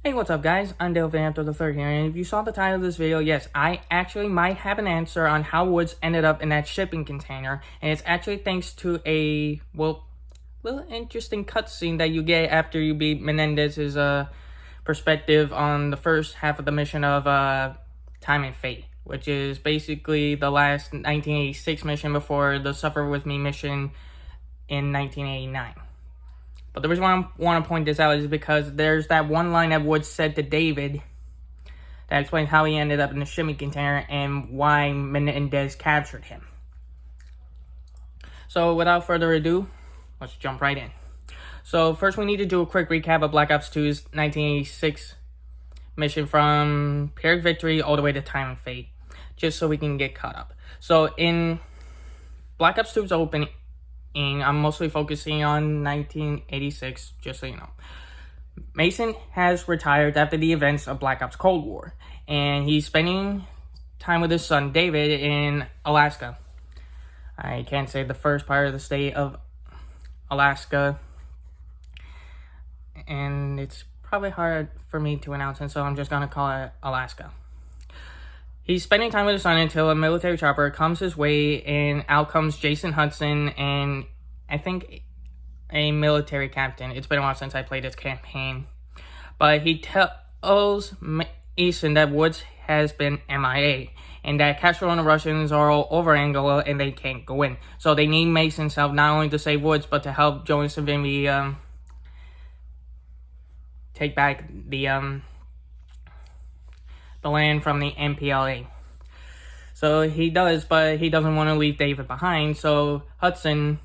Hey, what's up guys? I'm Dale Vanto the Third here, and if you saw the title of this video, yes, I actually might have an answer on how Woods ended up in that shipping container, and it's actually thanks to a, little interesting cutscene that you get after you beat Menendez's, perspective on the first half of the mission of, Time and Fate, which is basically the last 1986 mission before the Suffer With Me mission in 1989. But the reason why I want to point this out is because there's that one line that Woods said to David that explains how he ended up in the shipping container and why Menendez captured him. So without further ado, let's jump right in. So first we need to do a quick recap of Black Ops 2's 1986 mission from Pyrrhic Victory all the way to Time and Fate, just so we can get caught up. So in Black Ops 2's opening, I'm mostly focusing on 1986, just so you know. Mason has retired after the events of Black Ops Cold War, and he's spending time with his son David in Alaska. I can't say the first part of the state of Alaska, and it's probably hard for me to announce it, so I'm just going to call it Alaska. He's spending time with his son until a military chopper comes his way, and out comes Jason Hudson and I think a military captain. It's been a while since I played this campaign. But he tells Mason that Woods has been MIA, and that Castro and the Russians are all over Angola and they can't go in. So they need Mason's help not only to save Woods, but to help Jonas and Vimy take back the land from the MPLA. So he does, but he doesn't want to leave David behind, so Hudson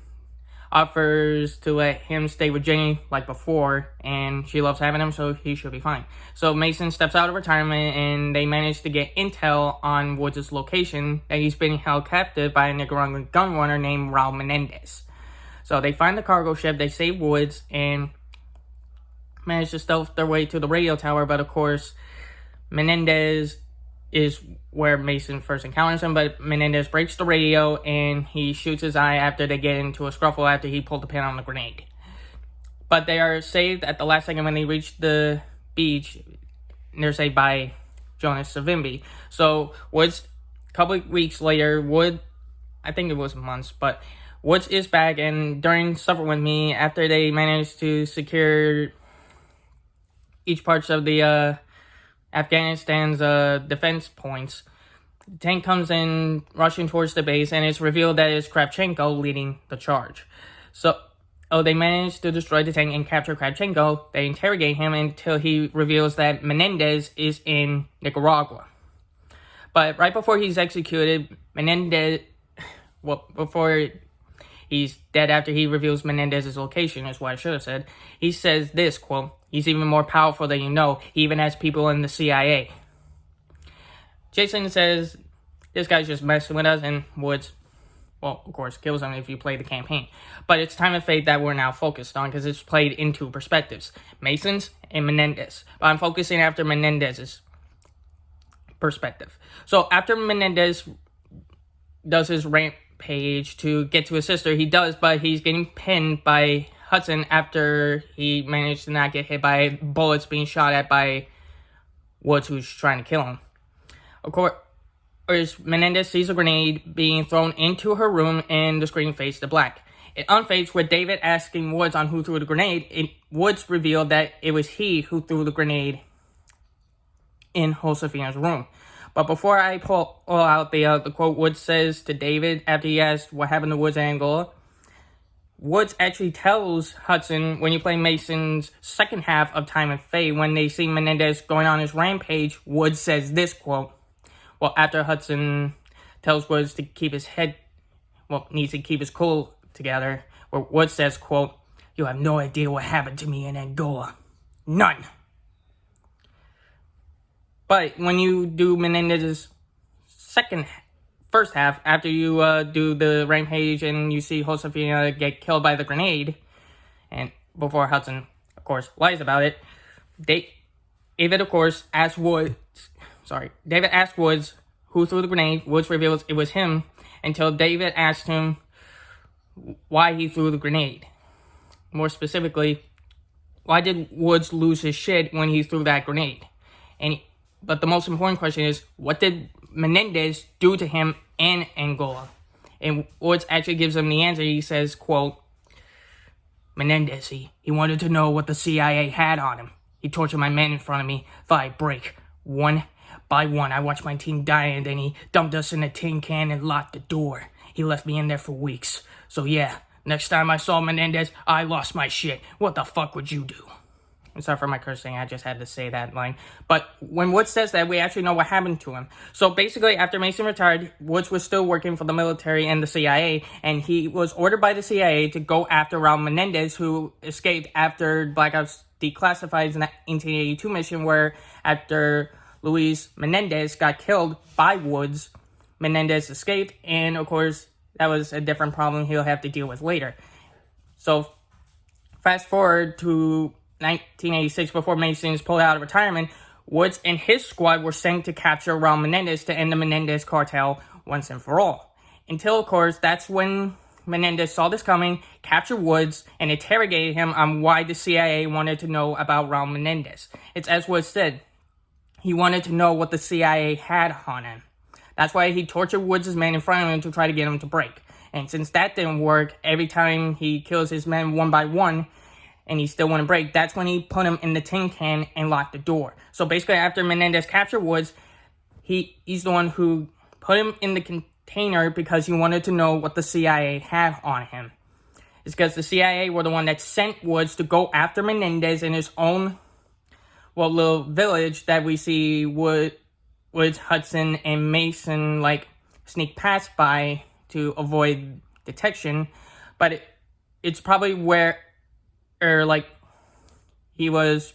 offers to let him stay with Jenny like before, and she loves having him, so he should be fine. So Mason steps out of retirement, and they manage to get intel on Woods' location, that he's being held captive by a Nicaraguan gun runner named Raul Menendez. So they find the cargo ship, they save Woods, and manage to stealth their way to the radio tower, but of course Menendez is where Mason first encounters him, but Menendez breaks the radio and he shoots his eye after they get into a scuffle after he pulled the pin on the grenade. But they are saved at the last second when they reach the beach. They're saved by Jonas Savimbi. So Woods, a couple of weeks later, I think it was months, but Woods is back, and during Suffer With Me, after they managed to secure each parts of the Afghanistan's defense points, the tank comes in rushing towards the base, and it's revealed that it's Kravchenko leading the charge. So they manage to destroy the tank and capture Kravchenko. They interrogate him until he reveals that Menendez is in Nicaragua. But right before he's executed, before he's dead, after he reveals Menendez's location, is what I should have said, he says this, quote, "He's even more powerful than you know. He even has people in the CIA." Jason says, "This guy's just messing with us," and Woods, well, of course, kills him if you play the campaign. But it's Time and Fate that we're now focused on, because it's played in two perspectives, Mason's and Menendez. But I'm focusing after Menendez's perspective. So after Menendez does his rampage to get to his sister, he does, but he's getting pinned by Hudson after he managed to not get hit by bullets being shot at by Woods, who's trying to kill him. Of course, Menendez sees a grenade being thrown into her room, and the screen fades to black. It unfades with David asking Woods on who threw the grenade. Woods revealed that it was he who threw the grenade in Josefina's room. But before I pull out the quote Woods says to David after he asked what happened to Woods and Angola, Woods actually tells Hudson, when you play Mason's second half of Time and Fate, when they see Menendez going on his rampage, Woods says this, quote, after Hudson tells Woods to keep his needs to keep his cool together, where Woods says, quote, "You have no idea what happened to me in Angola. None." But when you do Menendez's first half, after you do the rampage and you see Josefina get killed by the grenade, and before Hudson, of course, lies about it, David, of course, asks Woods who threw the grenade. Woods reveals it was him, until David asked him why he threw the grenade. More specifically, why did Woods lose his shit when he threw that grenade? But the most important question is, what did Menendez do to him in Angola? And Woods actually gives him the answer. He says, quote, Menendez, he wanted to know what the CIA had on him. He tortured my men in front of me, thought I'd break. One by one, I watched my team die, and then he dumped us in a tin can and locked the door. He left me in there for weeks. So yeah, next time I saw Menendez, I lost my shit. What the fuck would you do? I'm sorry for my cursing, I just had to say that line. But when Woods says that, we actually know what happened to him. So basically, after Mason retired, Woods was still working for the military and the CIA, and he was ordered by the CIA to go after Raul Menendez, who escaped after Black Ops Declassified's 1982 mission, where after Luis Menendez got killed by Woods, Menendez escaped, and of course, that was a different problem he'll have to deal with later. So, fast forward to 1986, before Mason's pulled out of retirement, Woods and his squad were sent to capture Raul Menendez to end the Menendez cartel once and for all. Until, of course, that's when Menendez saw this coming, captured Woods, and interrogated him on why the CIA wanted to know about Raul Menendez. It's as Woods said, he wanted to know what the CIA had on him. That's why he tortured Woods' men in front of him to try to get him to break. And since that didn't work, every time he kills his men one by one, and he still wouldn't break, that's when he put him in the tin can and locked the door. So basically, after Menendez captured Woods, he's the one who put him in the container because he wanted to know what the CIA had on him. It's because the CIA were the one that sent Woods to go after Menendez in his own, little village that we see Woods, Hudson, and Mason, sneak past by to avoid detection. But it's probably where he was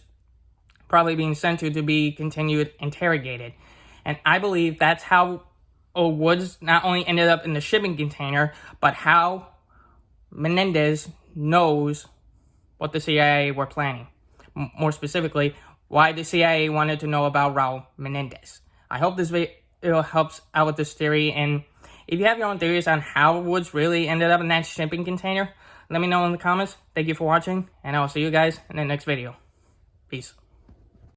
probably being sent to be continued interrogated. And I believe that's how Woods not only ended up in the shipping container, but how Menendez knows what the CIA were planning. More specifically, why the CIA wanted to know about Raul Menendez. I hope this video helps out with this theory, and if you have your own theories on how Woods really ended up in that shipping container, let me know in the comments. Thank you for watching, and I will see you guys in the next video. Peace.